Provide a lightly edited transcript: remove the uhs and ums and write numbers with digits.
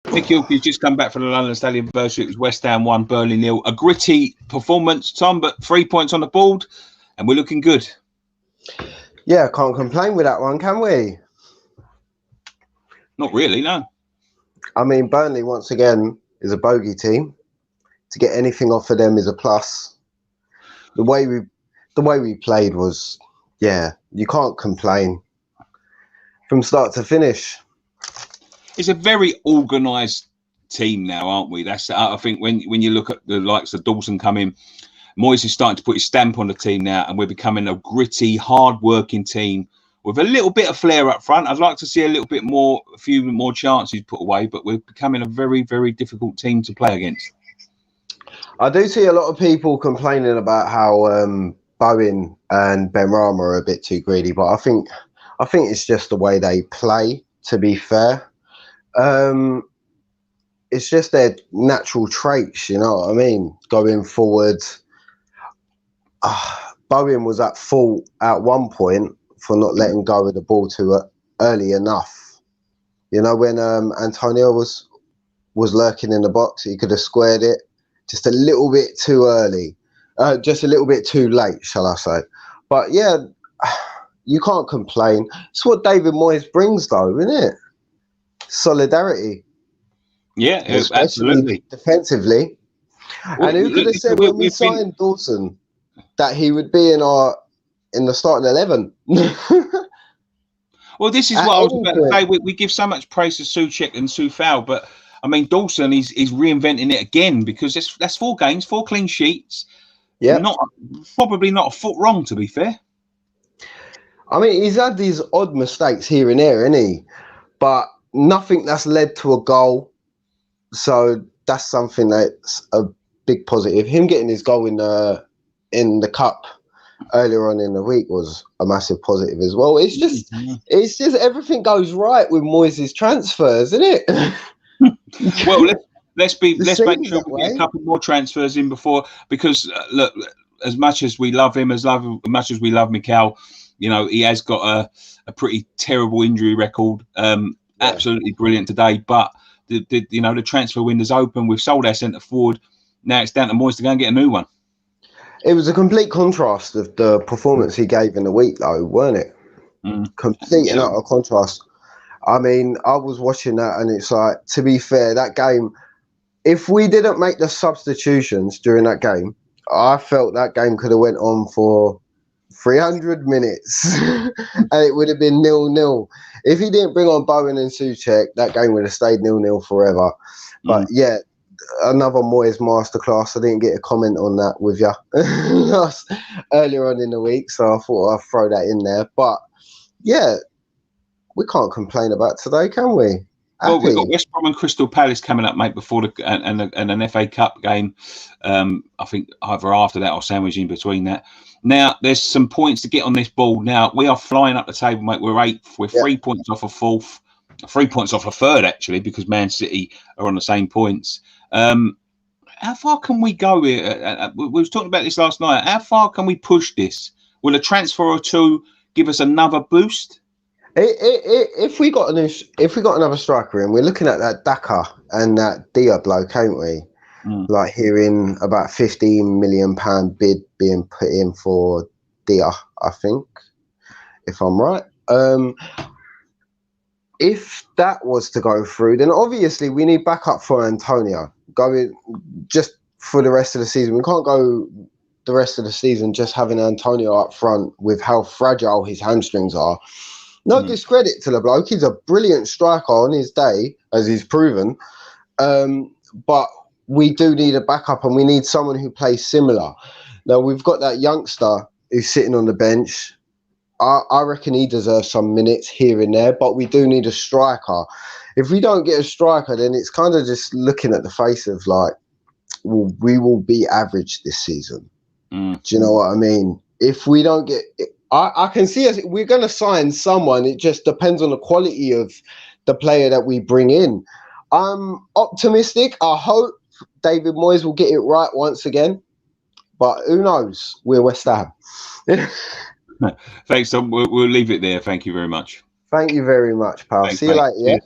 Nick Gilkey's just come back from the London Stadium anniversary. It was West Ham 1, Burnley 0. A gritty performance, Tom, but 3 points on the board, and we're looking good. Yeah, can't complain with that one, can we? Not really, no. I mean, Burnley, once again, is a bogey team. To get anything off of them is a plus. The way we played was, yeah, you can't complain from start to finish. It's a very organised team now, aren't we? That's I think when you look at the likes of Dawson coming, Moyes is starting to put his stamp on the team now, and we're becoming a gritty, hard-working team with a little bit of flair up front. I'd like to see a few more chances put away, but we're becoming a very, very difficult team to play against. I do see a lot of people complaining about how Bowen and Benhrama are a bit too greedy, but I think it's just the way they play, to be fair. It's just their natural traits, you know what I mean? Going forward, Bowen was at fault at one point for not letting go of the ball too early enough. You know, when Antonio was lurking in the box, he could have squared it just a little bit too early, just a little bit too late, shall I say. But yeah, you can't complain. It's what David Moyes brings, though, isn't it? Solidarity. Yeah, absolutely. Defensively. Well, and who could have said when we signed Dawson that he would be in the starting 11? Well, this is what I was about to say. We give so much praise to Souček and Soufal, but I mean Dawson is reinventing it again, because that's 4 games, 4 clean sheets. Yeah, probably not a foot wrong, to be fair. I mean, he's had these odd mistakes here and there, hasn't he? But nothing that's led to a goal. So that's something that's a big positive. Him getting his goal in the cup earlier on in the week was a massive positive as well. It's just everything goes right with Moyes' transfers, isn't it? Well, let's make sure we get a couple more transfers in before, because look, as much as we love him, as much as we love Mikel, you know, he has got a pretty terrible injury record. Absolutely brilliant today, but the transfer window's open. We've sold our centre forward. Now it's down to Moyes to go and get a new one. It was a complete contrast of the performance he gave in the week, though, weren't it? Complete and utter contrast. I mean, I was watching that, and it's like, to be fair, that game, if we didn't make the substitutions during that game, I felt that game could have went on for 300 minutes and it would have been 0-0. If he didn't bring on Bowen and Souček, that game would have stayed 0-0 forever. But yeah, another Moyes masterclass. I didn't get a comment on that with you earlier on in the week, so I thought I'd throw that in there. But yeah, we can't complain about today, can we? Well, we've got West Brom and Crystal Palace coming up, mate, before and an FA Cup game. I think either after that or sandwiched in between that. Now, there's some points to get on this ball. Now, we are flying up the table, mate. We're 8th. We're 3 points off a 4th. 3 points off a 3rd, actually, because Man City are on the same points. How far can we go here? We were talking about this last night. How far can we push this? Will a transfer or 2 give us another boost? If we got another striker in, we're looking at that Daka and that Dia bloke, ain't we? Like hearing about £15 million bid being put in for Dia, I think, if I'm right. If that was to go through, then obviously we need backup for Antonio going just for the rest of the season. We can't go the rest of the season just having Antonio up front with how fragile his hamstrings are. No discredit to the bloke. He's a brilliant striker on his day, as he's proven. But we do need a backup, and we need someone who plays similar. Now, we've got that youngster who's sitting on the bench. I reckon he deserves some minutes here and there, but we do need a striker. If we don't get a striker, then it's kind of just looking at the face of like, well, we will be average this season. Do you know what I mean? If we don't get... I can see us. We're going to sign someone. It just depends on the quality of the player that we bring in. I'm optimistic. I hope David Moyes will get it right once again. But who knows? We're West Ham. Thanks, Tom. We'll leave it there. Thank you very much. Thank you very much, pal. Thanks, see you later. Yeah.